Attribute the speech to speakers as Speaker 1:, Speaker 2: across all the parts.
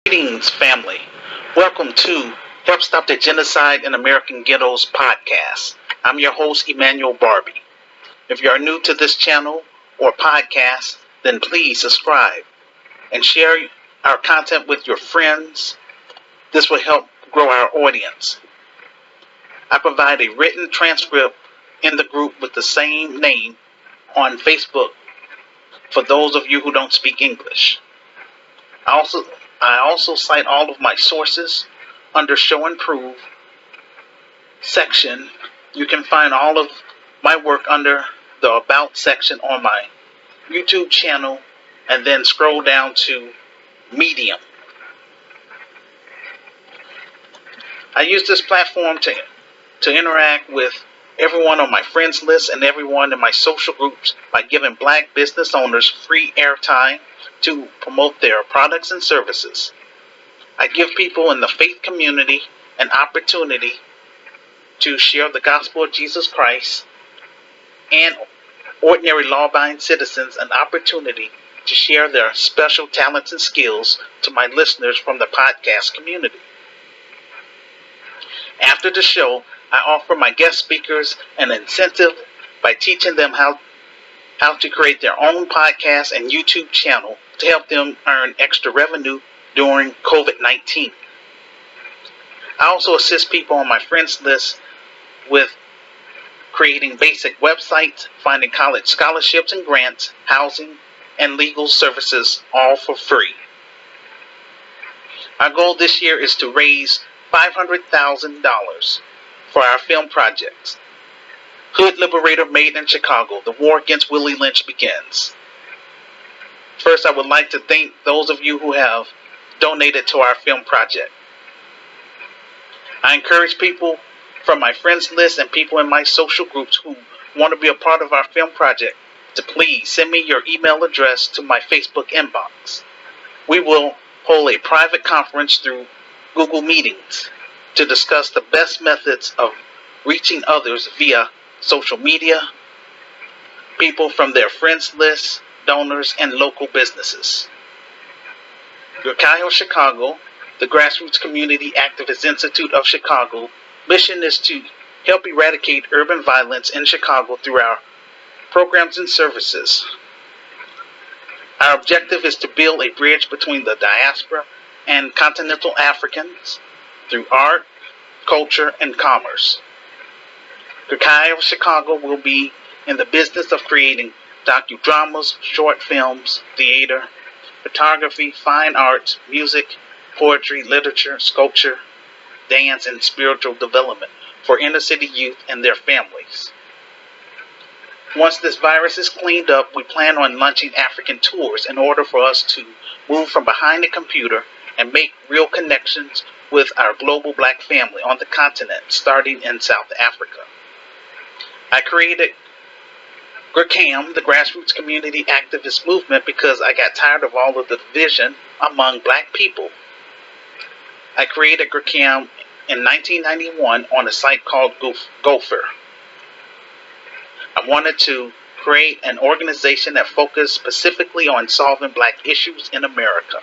Speaker 1: Greetings, family. Welcome to Help Stop the Genocide in American Ghettos podcast. I'm your host, Emmanuel Barbee. If you are new to this channel or podcast, then please subscribe and share our content with your friends. This will help grow our audience. I provide a written transcript in the group with the same name on Facebook for those of you who don't speak English. I also cite all of my sources under Show and Prove section. You can find all of my work under the About section on my YouTube channel and then scroll down to Medium. I use this platform to interact with everyone on my friends list and everyone in my social groups by giving Black business owners free airtime to promote their products and services. I give people in the faith community an opportunity to share the gospel of Jesus Christ and ordinary law-abiding citizens an opportunity to share their special talents and skills to my listeners from the podcast community. After the show, I offer my guest speakers an incentive by teaching them how to create their own podcast and YouTube channel to help them earn extra revenue during COVID-19. I also assist people on my friends list with creating basic websites, finding college scholarships and grants, housing, and legal services, all for free. Our goal this year is to raise $500,000 for our film projects. Hood Liberator Made in Chicago, the war against Willie Lynch begins. First, I would like to thank those of you who have donated to our film project. I encourage people from my friends list and people in my social groups who want to be a part of our film project to please send me your email address to my Facebook inbox. We will hold a private conference through Google Meetings to discuss the best methods of reaching others via social media, people from their friends list, donors, and local businesses. Chicago, the Grassroots Community Activist Institute of Chicago, mission is to help eradicate urban violence in Chicago through our programs and services. Our objective is to build a bridge between the diaspora and continental Africans through art, culture, and commerce. Chicago will be in the business of creating docudramas, short films, theater, photography, fine arts, music, poetry, literature, sculpture, dance, and spiritual development for inner city youth and their families. Once this virus is cleaned up, we plan on launching African tours in order for us to move from behind the computer and make real connections with our global Black family on the continent, starting in South Africa. I created GRCAM, the Grassroots Community Activist Movement, because I got tired of all of the division among Black people. I created GRCAM in 1991 on a site called Gopher. I wanted to create an organization that focused specifically on solving Black issues in America.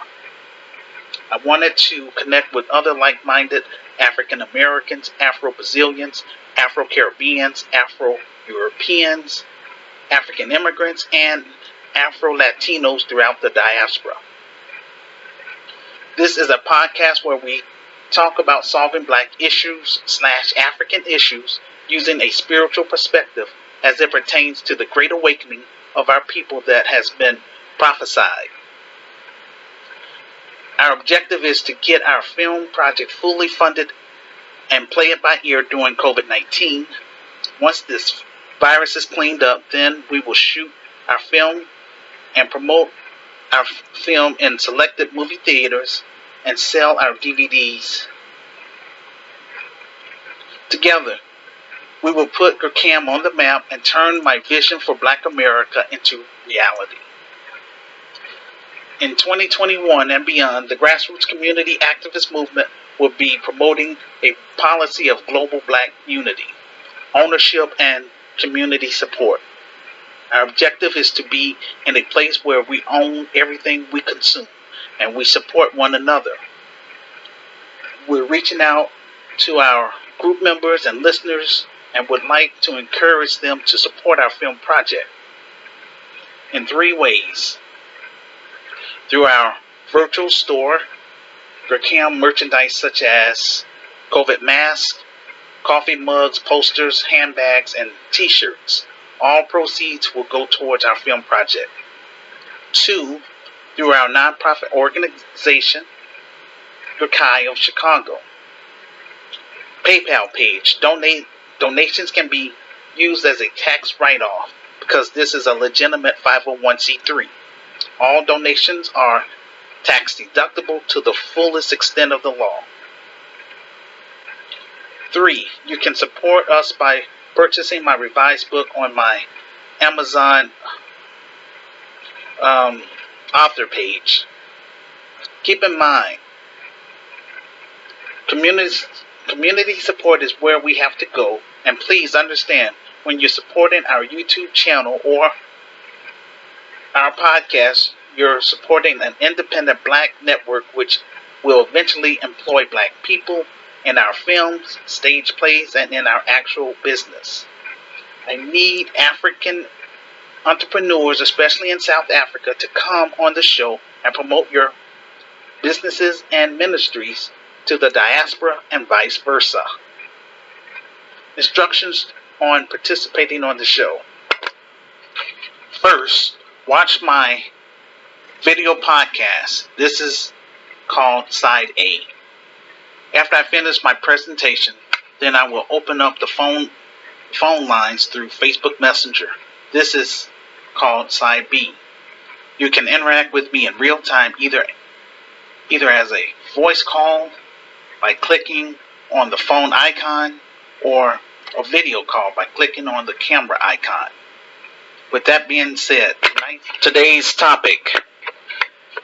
Speaker 1: I wanted to connect with other like-minded African Americans, Afro-Brazilians, Afro-Caribbeans, Afro-Europeans, African immigrants, and Afro-Latinos throughout the diaspora. This is a podcast where we talk about solving Black issues / African issues using a spiritual perspective as it pertains to the great awakening of our people that has been prophesied. Our objective is to get our film project fully funded and play it by ear during COVID-19. Once this virus is cleaned up, then we will shoot our film and promote our film in selected movie theaters and sell our DVDs. Together, we will put GRCAM on the map and turn my vision for Black America into reality. In 2021 and beyond, the Grassroots Community Activist Movement will be promoting a policy of global Black unity, ownership, and community support. Our objective is to be in a place where we own everything we consume and we support one another. We're reaching out to our group members and listeners and would like to encourage them to support our film project in 3 ways: through our virtual store, Gracam merchandise such as COVID masks, coffee mugs, posters, handbags, and t-shirts. All proceeds will go towards our film project. 2, through our nonprofit organization, Genocide of Chicago. PayPal page. Donations can be used as a tax write-off because this is a legitimate 501c3. All donations are tax deductible to the fullest extent of the law. 3, you can support us by purchasing my revised book on my Amazon author page. Keep in mind, community support is where we have to go, and please understand, when you're supporting our YouTube channel or our podcast, you're supporting an independent black network which will eventually employ black people in our films, stage plays, and in our actual business. I need African entrepreneurs, especially in South Africa, to come on the show and promote your businesses and ministries to the diaspora and vice versa. Instructions on participating on the show. First, watch my video podcast. This is called Side A. After I finish my presentation, then I will open up the phone lines through Facebook Messenger. This is called Side B. You can interact with me in real time, either as a voice call by clicking on the phone icon, or a video call by clicking on the camera icon. With that being said, today's topic: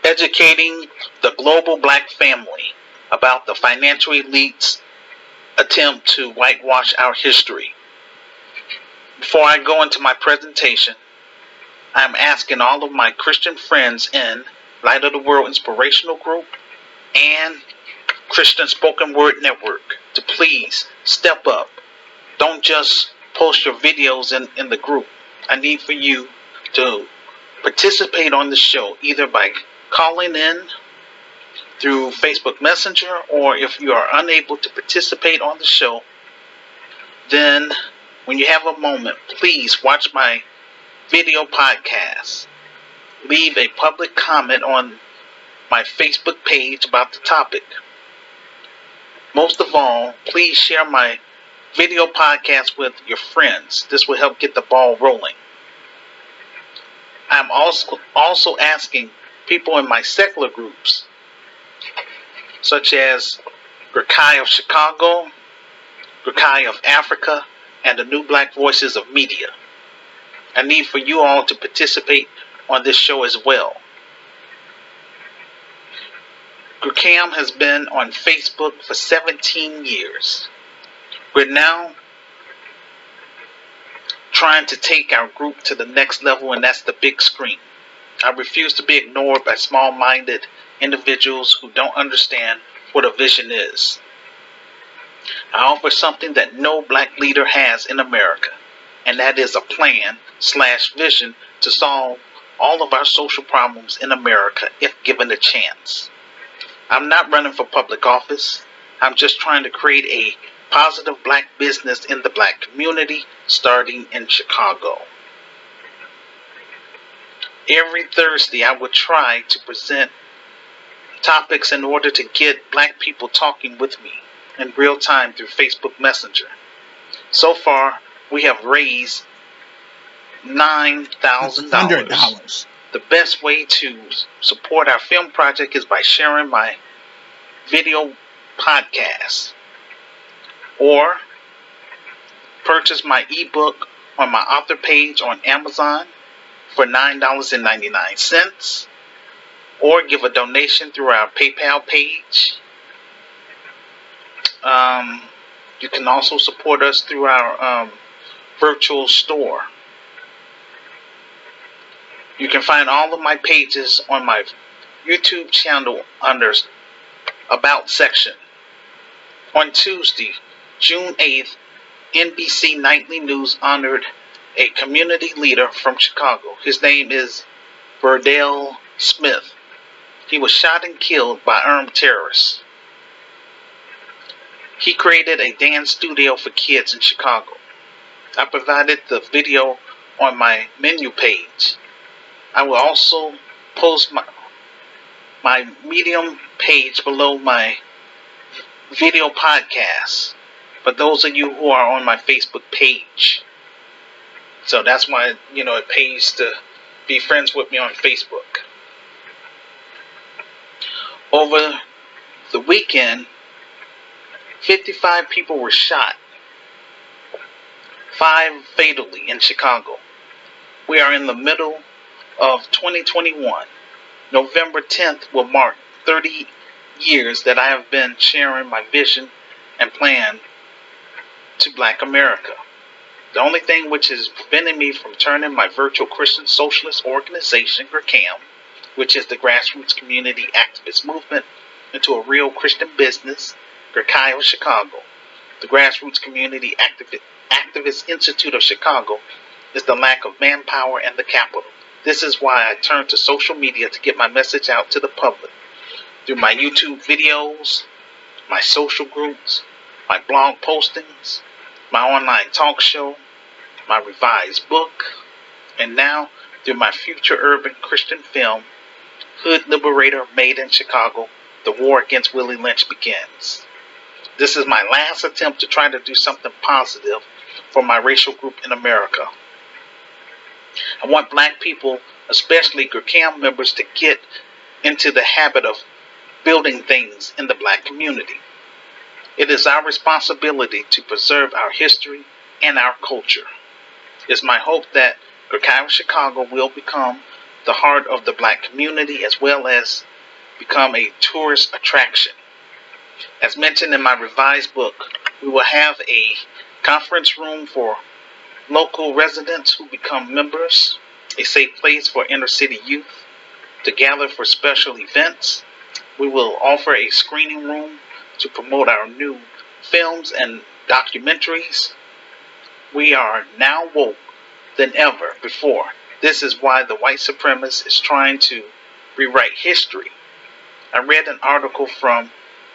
Speaker 1: educating the global black family about the financial elite's attempt to whitewash our history. Before I go into my presentation, I'm asking all of my Christian friends in Light of the World Inspirational Group and Christian Spoken Word Network to please step up. Don't just post your videos in the group. I need for you to participate on the show, either by calling in through Facebook Messenger, or if you are unable to participate on the show, then when you have a moment, please watch my video podcast. Leave a public comment on my Facebook page about the topic. Most of all, please share my video podcast with your friends. This will help get the ball rolling. I'm also asking people in my secular groups, such as Genocide of Chicago, Genocide of Africa, and the New Black Voices of Media. I need for you all to participate on this show as well. Gracam has been on Facebook for 17 years. We're now trying to take our group to the next level, and that's the big screen. I refuse to be ignored by small-minded individuals who don't understand what a vision is. I offer something that no black leader has in America, and that is a plan/vision to solve all of our social problems in America if given a chance. I'm not running for public office. I'm just trying to create a positive black business in the black community, starting in Chicago. Every Thursday, I will try to present topics in order to get black people talking with me in real time through Facebook Messenger. So far, we have raised $9,000. The best way to support our film project is by sharing my video podcast, or purchase my ebook on my author page on Amazon for $9.99, or give a donation through our PayPal page. You can also support us through our virtual store. You can find all of my pages on my YouTube channel under About section. On Tuesday, June 8th, NBC Nightly News honored a community leader from Chicago. His name is Verdell Smith. He was shot and killed by armed terrorists. He created a dance studio for kids in Chicago. I provided the video on my menu page. I will also post my Medium page below my video podcast for those of you who are on my Facebook page. So that's why, it pays to be friends with me on Facebook. Over the weekend, 55 people were shot, 5 fatally in Chicago. We are in the middle of 2021. November 10th will mark 30 years that I have been sharing my vision and plan to Black America. The only thing which is preventing me from turning my virtual Christian socialist organization, GRCAM, which is the Grassroots Community Activist Movement, into a real Christian business, GRCI of Chicago, the Grassroots Community Activist Institute of Chicago, is the lack of manpower and the capital. This is why I turn to social media to get my message out to the public through my YouTube videos, my social groups, my blog postings, my online talk show, my revised book, and now through my future urban Christian film, Hood Liberator Made in Chicago, The War Against Willie Lynch Begins. This is my last attempt to try to do something positive for my racial group in America. I want Black people, especially GRCAM members, to get into the habit of building things in the Black community. It is our responsibility to preserve our history and our culture. It's my hope that GRCI of Chicago will become the heart of the Black community as well as become a tourist attraction. As mentioned in my revised book, we will have a conference room for local residents who become members, a safe place for inner city youth to gather for special events. We will offer a screening room to promote our new films and documentaries. We are now woke than ever before. This is why the white supremacist is trying to rewrite history. I read an article from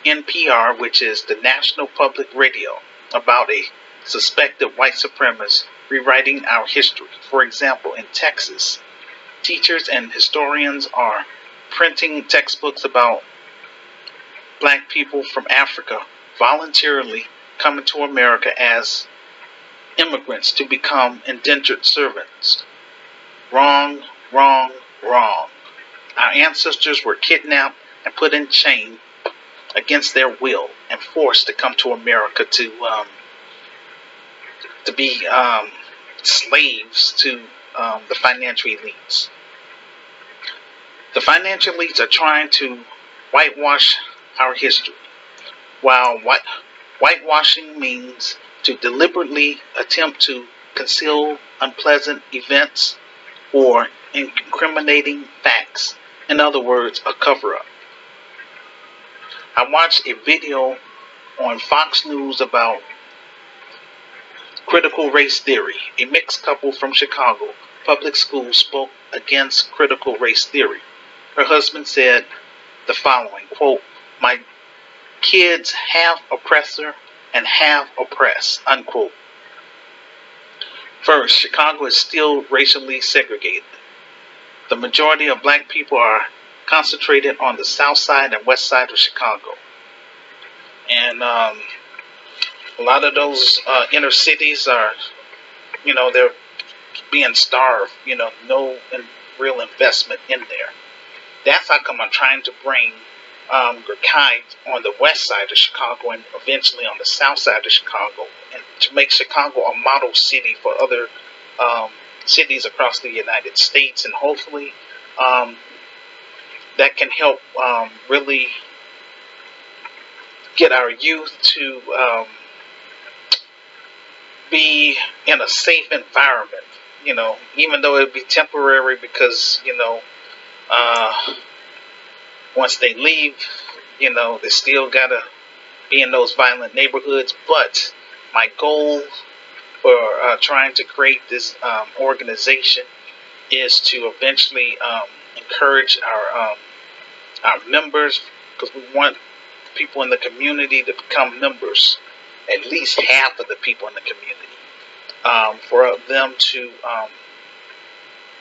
Speaker 1: NPR, which is the National Public Radio, about a suspected white supremacist rewriting our history. For example, in Texas, teachers and historians are printing textbooks about Black people from Africa voluntarily coming to America as immigrants to become indentured servants. Wrong, wrong, wrong. Our ancestors were kidnapped and put in chains against their will and forced to come to America to be slaves to the financial elites. The financial elites are trying to whitewash our history. While whitewashing means to deliberately attempt to conceal unpleasant events or incriminating facts, in other words, a cover-up. I watched a video on Fox News about critical race theory. A mixed couple from Chicago public school spoke against critical race theory. Her husband said the following, quote, "My kids have oppressor and have oppressed," unquote. First, Chicago is still racially segregated. The majority of Black people are concentrated on the south side and west side of Chicago. And a lot of those inner cities are, they're being starved, no real investment in there. That's how come I'm trying to bring GRCI on the west side of Chicago and eventually on the south side of Chicago, and to make Chicago a model city for other cities across the United States, and hopefully that can help really get our youth to be in a safe environment, even though it would be temporary because, once they leave, they still gotta be in those violent neighborhoods. But my goal for trying to create this organization is to eventually encourage our members, because we want people in the community to become members, at least half of the people in the community, for them to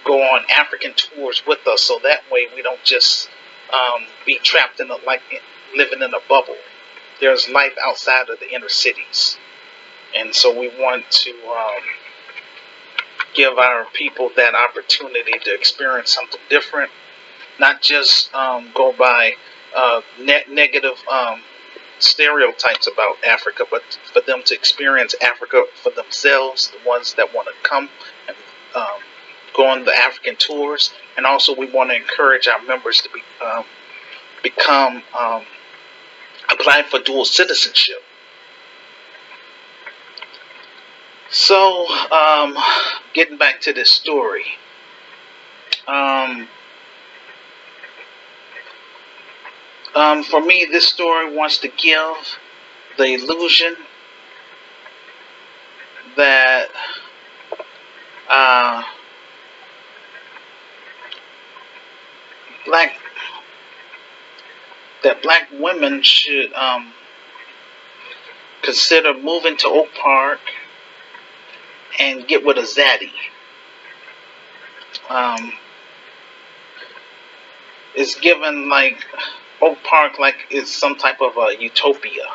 Speaker 1: go on African tours with us, so that way we don't just be trapped in living in a bubble. There's life outside of the inner cities, and so we want to give our people that opportunity to experience something different, not just go by negative stereotypes about Africa, but for them to experience Africa for themselves, the ones that want to come and go on the African tours. And also we want to encourage our members to apply for dual citizenship. So, getting back to this story, for me, this story wants to give the illusion that black women should consider moving to Oak Park and get with a zaddy. It's given like Oak Park like it's some type of a utopia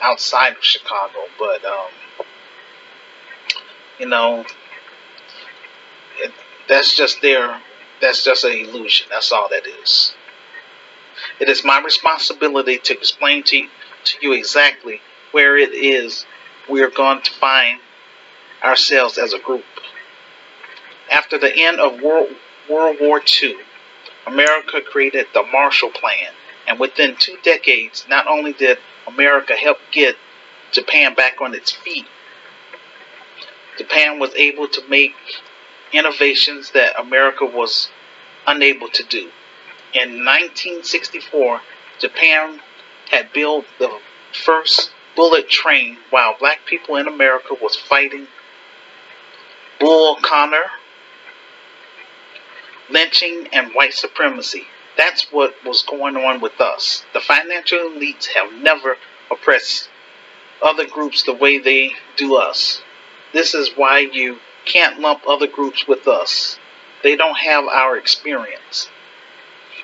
Speaker 1: outside of Chicago, but that's just an illusion. That's all that is. It is my responsibility to explain to you exactly where it is we are going to find ourselves as a group. After the end of World War II, America created the Marshall Plan, and within 2 decades, not only did America help get Japan back on its feet, Japan was able to make innovations that America was unable to do. In 1964, Japan had built the first bullet train while black people in America was fighting Bull Connor, lynching, and white supremacy. That's what was going on with us. The financial elites have never oppressed other groups the way they do us. This is why you can't lump other groups with us. They don't have our experience.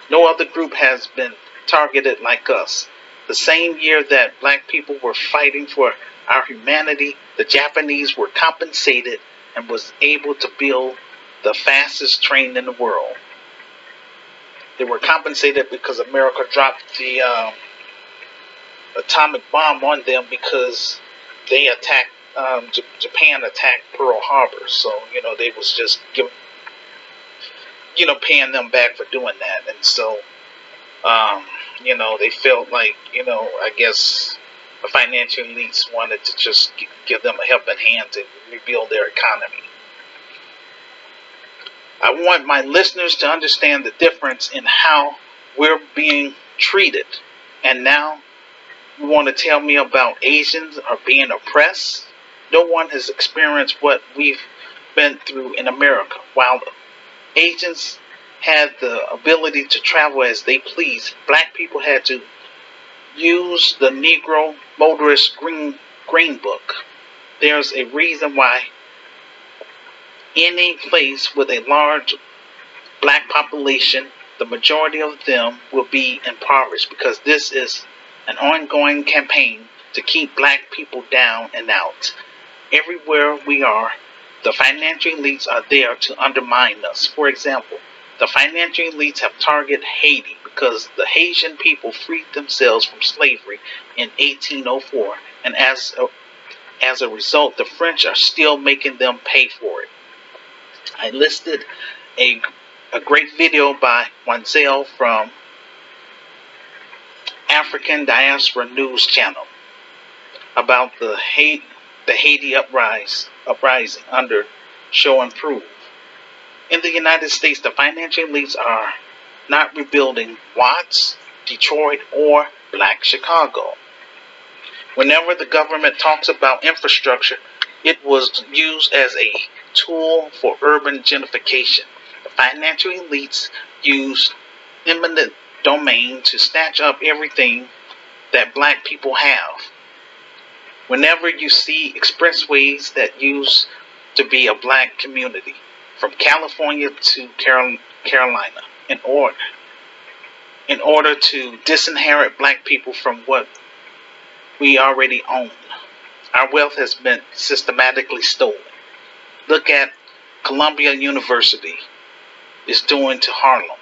Speaker 1: No other group has been targeted like us. The same year that black people were fighting for our humanity, the Japanese were compensated and was able to build the fastest train in the world. They were compensated because America dropped the atomic bomb on them because they attacked, Japan attacked Pearl Harbor. So, they was just paying them back for doing that. And so, they felt like, I guess the financial elites wanted to just give them a helping hand to rebuild their economy. I want my listeners to understand the difference in how we're being treated. And now you want to tell me about Asians are being oppressed? No one has experienced what we've been through in America. While Asians had the ability to travel as they pleased, black people had to use the Negro Motorist Green Book. There's a reason why any place with a large black population, the majority of them will be impoverished, because this is an ongoing campaign to keep black people down and out. Everywhere we are, the financial elites are there to undermine us. For example, the financial elites have targeted Haiti because the Haitian people freed themselves from slavery in 1804, and as a result, the French are still making them pay for it. I listed a great video by Wanzel from African Diaspora News Channel about the Haiti uprising under Show and Prove. In the United States, the financial elites are not rebuilding Watts, Detroit, or Black Chicago. Whenever the government talks about infrastructure, it was used as a tool for urban gentrification. The financial elites used eminent domain to snatch up everything that black people have. Whenever you see expressways that used to be a black community, from California to Carolina, in order to disinherit black people from what we already own. Our wealth has been systematically stolen. Look at Columbia University is doing to Harlem.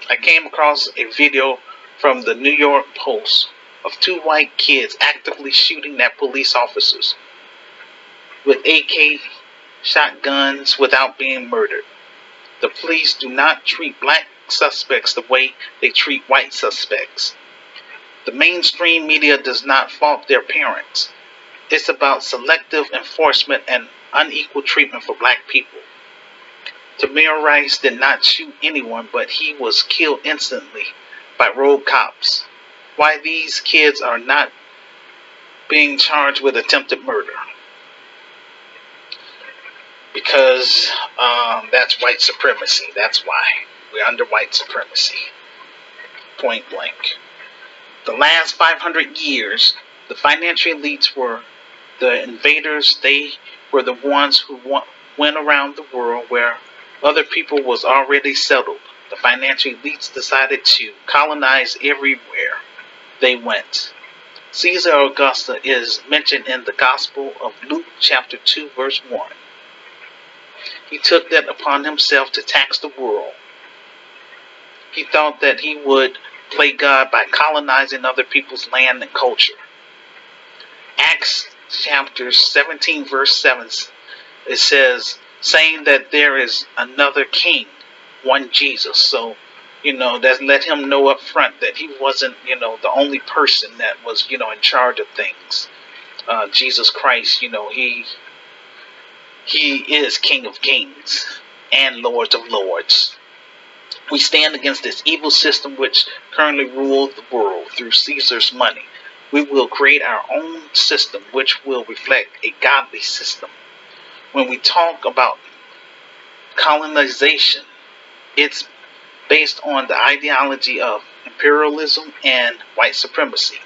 Speaker 1: I came across a video from the New York Post of two white kids actively shooting at police officers with AK shotguns without being murdered. The police do not treat black suspects the way they treat white suspects. The mainstream media does not fault their parents. It's about selective enforcement and unequal treatment for black people. Tamir Rice did not shoot anyone, but he was killed instantly by rogue cops. Why these kids are not being charged with attempted murder? Because that's white supremacy. That's why. We're under white supremacy. Point blank. The last 500 years, the financial elites were the invaders. They were the ones who went around the world where other people was already settled. The financial elites decided to colonize everywhere they went. Caesar Augusta is mentioned in the Gospel of Luke chapter 2 verse 1. He took that upon himself to tax the world. He thought that he would play God by colonizing other people's land and culture. Acts chapter 17 verse 7, it says, saying that there is another king, one Jesus. So, that let him know up front that he wasn't, the only person that was, in charge of things. Jesus Christ, he is King of Kings and Lord of Lords. We stand against this evil system which currently rules the world through Caesar's money. We will create our own system which will reflect a godly system. When we talk about colonization, it's based on the ideology of imperialism and white supremacy.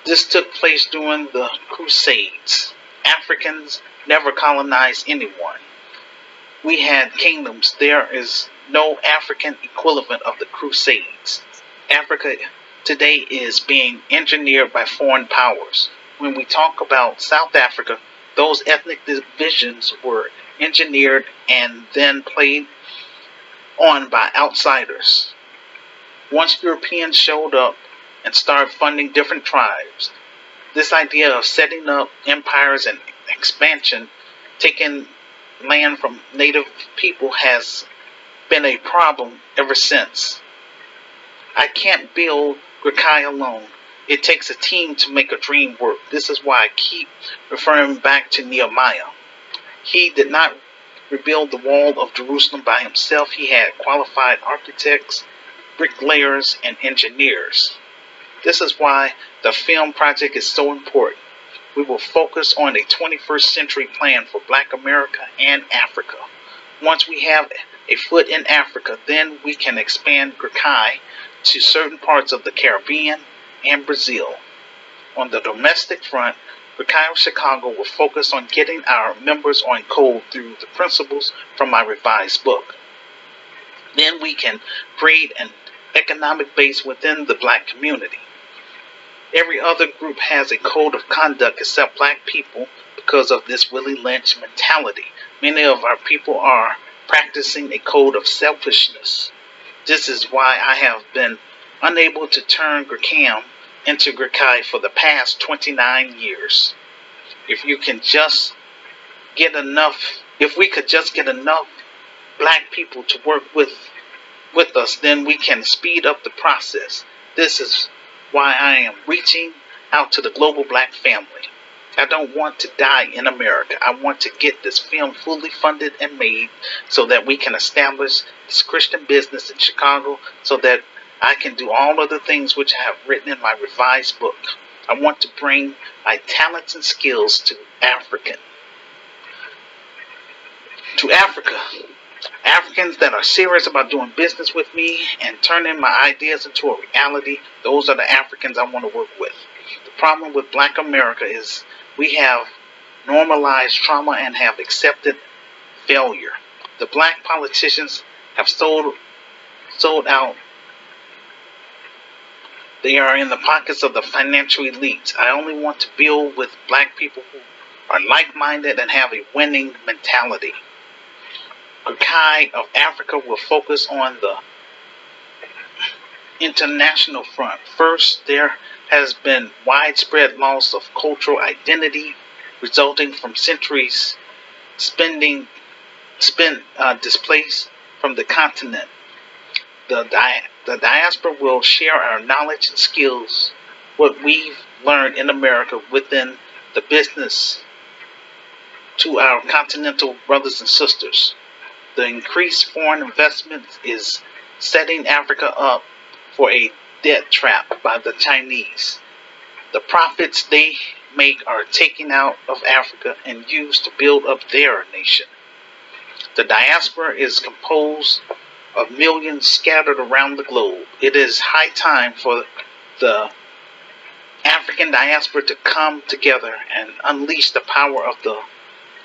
Speaker 1: This took place during the Crusades. Africans never colonized anyone. We had kingdoms. There is no African equivalent of the Crusades. Africa today is being engineered by foreign powers. When we talk about South Africa, those ethnic divisions were engineered and then played on by outsiders. Once Europeans showed up and started funding different tribes, this idea of setting up empires and expansion, taking land from native people, has been a problem ever since. I can't build Grakai alone. It takes a team to make a dream work. This is why I keep referring back to Nehemiah. He did not rebuild the wall of Jerusalem by himself. He had qualified architects, bricklayers, and engineers. This is why the film project is so important. We will focus on a 21st century plan for Black America and Africa. Once we have a foot in Africa, then we can expand Grakai to certain parts of the Caribbean and Brazil. On the domestic front, Grakai of Chicago will focus on getting our members on code through the principles from my revised book. Then we can create an economic base within the Black community. Every other group has a code of conduct except Black people because of this Willie Lynch mentality. Many of our people are practicing a code of selfishness. This is why I have been unable to turn Gracam into Grakai for the past 29 years. If we could just get enough Black people to work with us, then we can speed up the process. This is why I am reaching out to the global Black family. I don't want to die in America. I want to get this film fully funded and made so that we can establish this Christian business in Chicago, so that I can do all of the things which I have written in my revised book. I want to bring my talents and skills to Africa. Africans that are serious about doing business with me and turning my ideas into a reality, those are the Africans I want to work with. The problem with Black America is we have normalized trauma and have accepted failure. The Black politicians have sold out. They are in the pockets of the financial elites. I only want to build with Black people who are like-minded and have a winning mentality. Genocide of Africa will focus on the international front. First, there has been widespread loss of cultural identity resulting from centuries displaced from the continent. The diaspora will share our knowledge and skills, what we've learned in America within the business to our continental brothers and sisters. The increased foreign investment is setting Africa up for a debt trap by the Chinese. The profits they make are taken out of Africa and used to build up their nation. The diaspora is composed of millions scattered around the globe. It is high time for the African diaspora to come together and unleash the power of the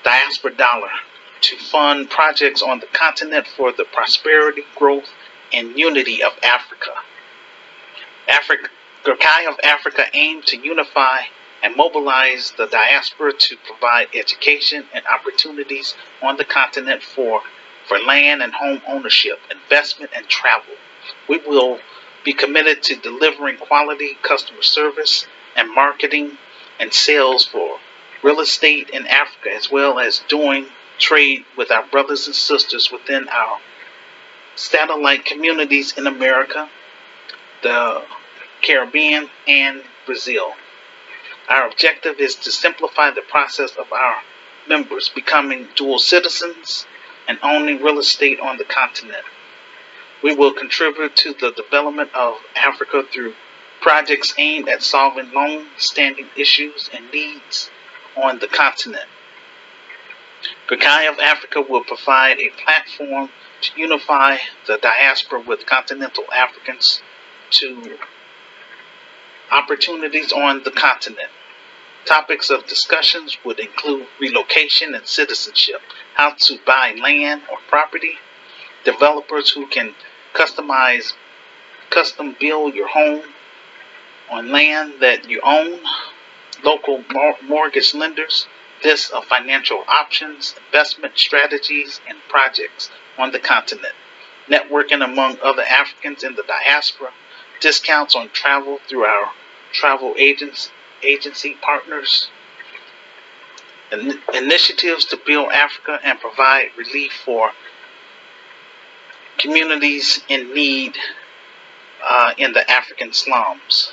Speaker 1: diaspora dollar to fund projects on the continent for the prosperity, growth, and unity of Africa. Genocide of Africa aims to unify and mobilize the diaspora to provide education and opportunities on the continent for land and home ownership, investment, and travel. We will be committed to delivering quality customer service and marketing and sales for real estate in Africa, as well as doing trade with our brothers and sisters within our satellite communities in America, the Caribbean, and Brazil. Our objective is to simplify the process of our members becoming dual citizens and owning real estate on the continent. We will contribute to the development of Africa through projects aimed at solving long-standing issues and needs on the continent. Genocide of Africa will provide a platform to unify the diaspora with continental Africans to opportunities on the continent. Topics of discussions would include relocation and citizenship, how to buy land or property, developers who can custom build your home on land that you own, local mortgage lenders, list of financial options, investment strategies, and projects on the continent, networking among other Africans in the diaspora, discounts on travel through our travel agency partners, initiatives to build Africa and provide relief for communities in need in the African slums.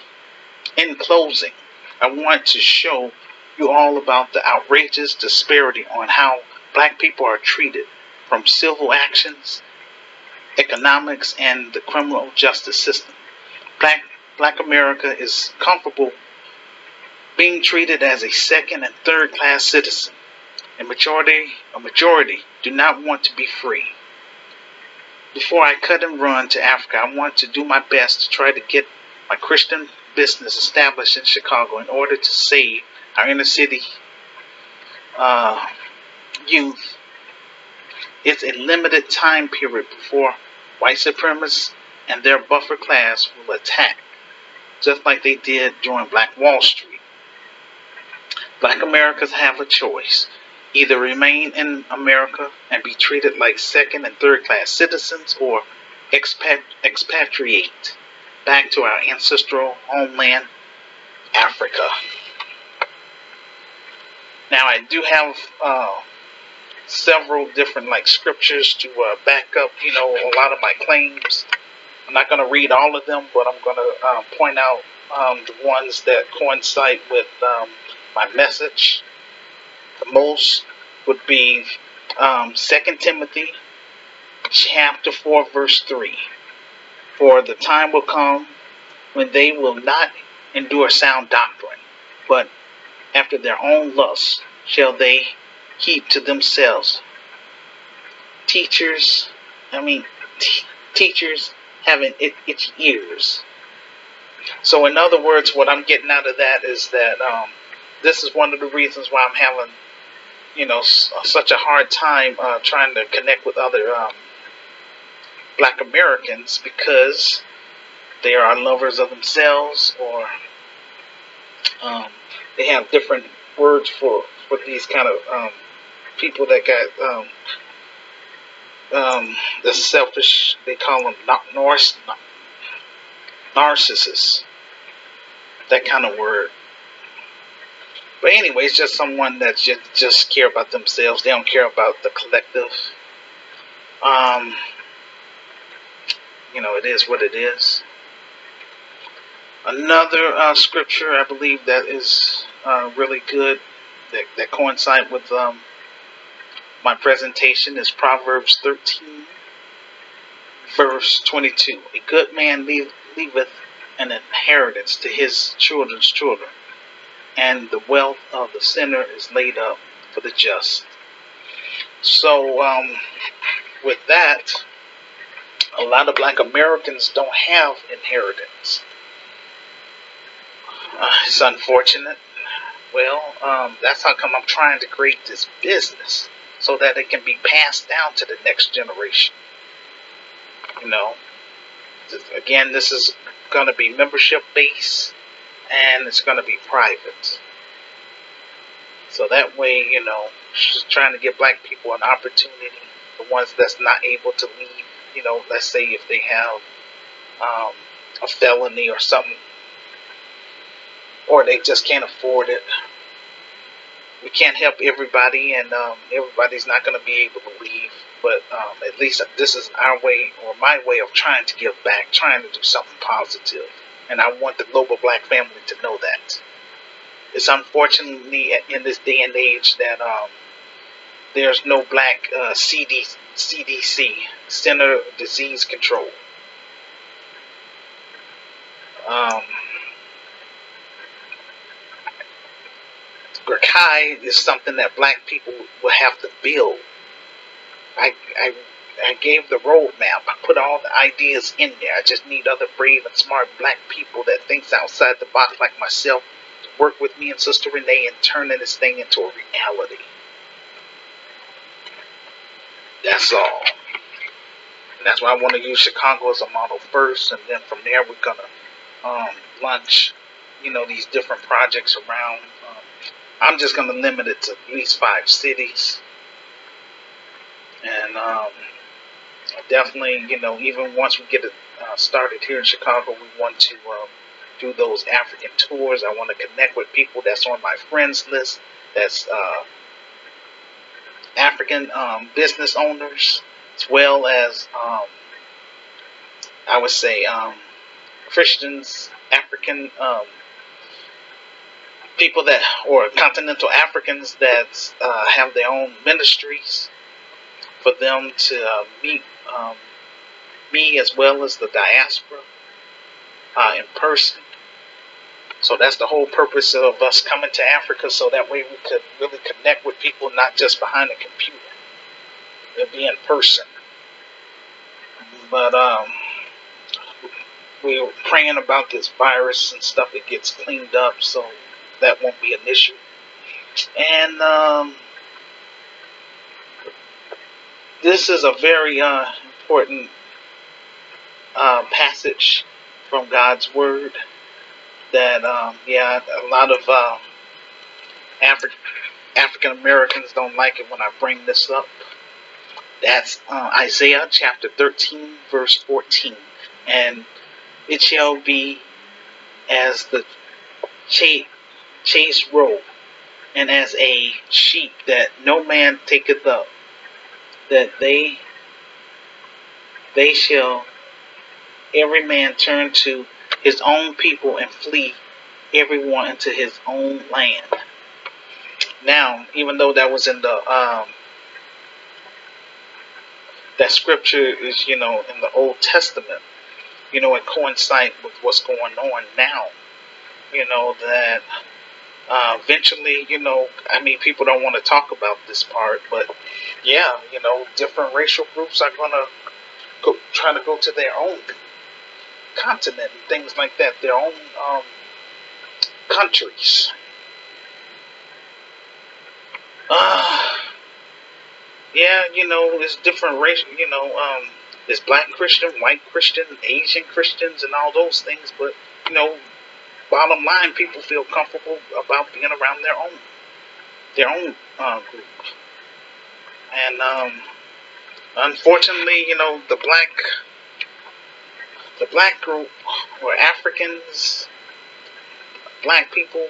Speaker 1: In closing, I want to show you all about the outrageous disparity on how Black people are treated, from civil actions, economics, and the criminal justice system. Black America is comfortable being treated as a second and third class citizen. A majority do not want to be free. Before I cut and run to Africa, I want to do my best to try to get my Christian business established in Chicago in order to save our inner city youth. It's a limited time period before white supremacists and their buffer class will attack, just like they did during Black Wall Street. Black Americans have a choice. Either remain in America and be treated like second and third class citizens, or expatriate back to our ancestral homeland, Africa. Now, I do have several different scriptures to back up, a lot of my claims. I'm not going to read all of them, but I'm going to point out the ones that coincide with my message. The most would be 2 Timothy chapter 4, verse 3. For the time will come when they will not endure sound doctrine, but after their own lusts shall they heap to themselves teachers, I mean, teachers having itchy ears. So, in other words, what I'm getting out of that is that this is one of the reasons why I'm having, such a hard time trying to connect with other Black Americans, because they are lovers of themselves, or they have different words for these kind of people that got the selfish. They call them narcissists. That kind of word. But anyway, it's just someone that just care about themselves. They don't care about the collective. It is what it is. Another scripture I believe that is really good, that coincide with my presentation, is Proverbs 13, verse 22. A good man leaveth an inheritance to his children's children, and the wealth of the sinner is laid up for the just. So with that, a lot of Black Americans don't have inheritance. It's unfortunate. Well, that's how come I'm trying to create this business, so that it can be passed down to the next generation. Again, this is going to be membership based, and it's going to be private. So that way, just trying to give Black people an opportunity, the ones that's not able to leave, let's say if they have a felony or something, or they just can't afford it. We can't help everybody, and everybody's not going to be able to leave. But at least this is our way, or my way, of trying to give back, trying to do something positive. And I want the global Black family to know that. It's unfortunately in this day and age that there's no Black CDC, Center of Disease Control. Grassroots is something that Black people will have to build. I gave the roadmap. I put all the ideas in there. I just need other brave and smart Black people that thinks outside the box like myself to work with me and Sister Renee in turning this thing into a reality. That's all. And that's why I want to use Chicago as a model first, and then from there we're gonna launch, these different projects around. I'm just gonna limit it to at least 5 cities, and definitely, even once we get it started here in Chicago, we want to do those African tours. I want to connect with people that's on my friends list, that's African business owners, as well as I would say Christians, African people that, or continental Africans that have their own ministries, for them to meet me as well as the diaspora in person. So that's the whole purpose of us coming to Africa, so that way we could really connect with people, not just behind a computer. It'll be in person. But we're praying about this virus and stuff. It gets cleaned up, so that won't be an issue. And this is a very important passage from God's Word that, a lot of African Americans don't like it when I bring this up. That's Isaiah chapter 13, verse 14. And it shall be as the chase robe, and as a sheep that no man taketh up, that they shall every man turn to his own people and flee everyone into his own land. Now, even though that was in the that scripture is in the Old Testament, and coincide with what's going on now. That eventually, I mean, people don't want to talk about this part, but yeah, different racial groups are gonna try to go to their own continent and things like that, their own countries. Uh, yeah, it's different race. It's black Christian, white Christian, Asian Christians, and all those things. But you know, bottom line, people feel comfortable about being around their own group. And unfortunately, the black group or Africans, black people,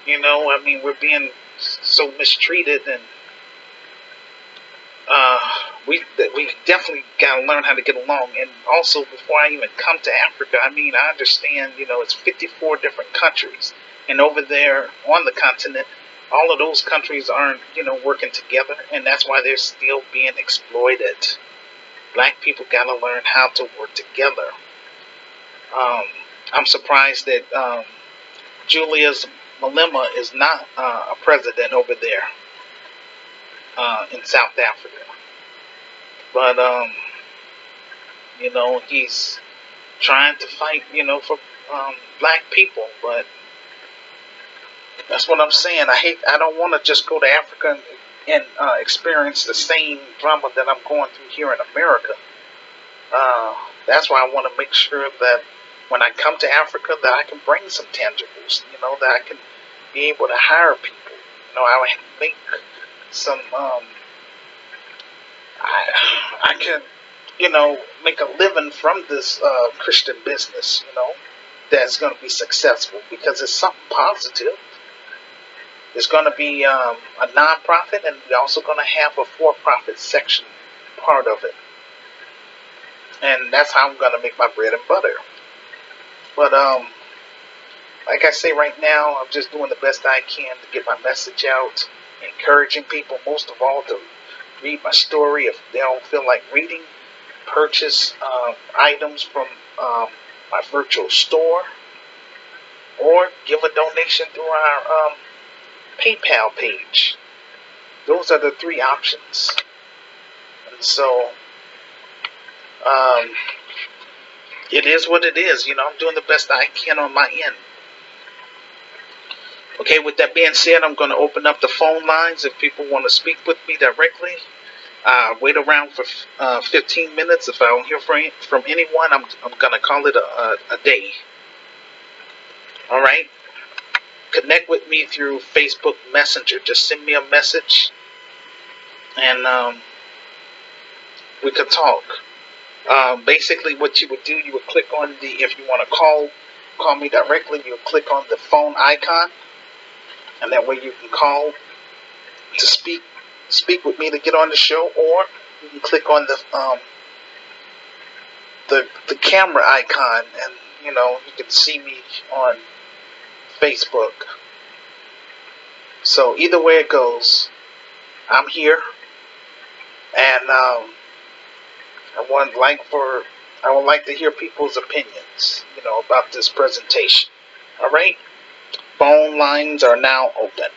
Speaker 1: I mean, we're being so mistreated, and uh, we definitely got to learn how to get along. And also, before I even come to Africa, I mean, I understand, it's 54 different countries, and over there on the continent, all of those countries aren't, working together, and that's why they're still being exploited. Black people got to learn how to work together. Um, I'm surprised that Julius Malema is not a president over there in South Africa. But he's trying to fight, for black people. But that's what I'm saying. I don't want to just go to Africa and experience the same drama that I'm going through here in America. That's why I want to make sure that when I come to Africa, that I can bring some tangibles. That I can be able to hire people. I make some. I can, make a living from this Christian business. That's going to be successful because it's something positive. It's going to be a non-profit, and we're also going to have a for-profit section part of it. And that's how I'm going to make my bread and butter. But like I say right now, I'm just doing the best I can to get my message out, encouraging people most of all to read my story. If they don't feel like reading, purchase items from my virtual store, or give a donation through our PayPal page. Those are the three options. And so it is what it is. I'm doing the best I can on my end. Okay, with that being said, I'm going to open up the phone lines if people want to speak with me directly. Wait around for 15 minutes. If I don't hear from anyone, I'm going to call it a day. All right? Connect with me through Facebook Messenger. Just send me a message, and we could talk. Basically, what you would do, you would click on if you want to call me directly, you would click on the phone icon, and that way you can call to speak with me to get on the show, or you can click on the camera icon, and you can see me on Facebook. So either way it goes, I'm here, and I would like to hear people's opinions, about this presentation. All right, phone lines are now open.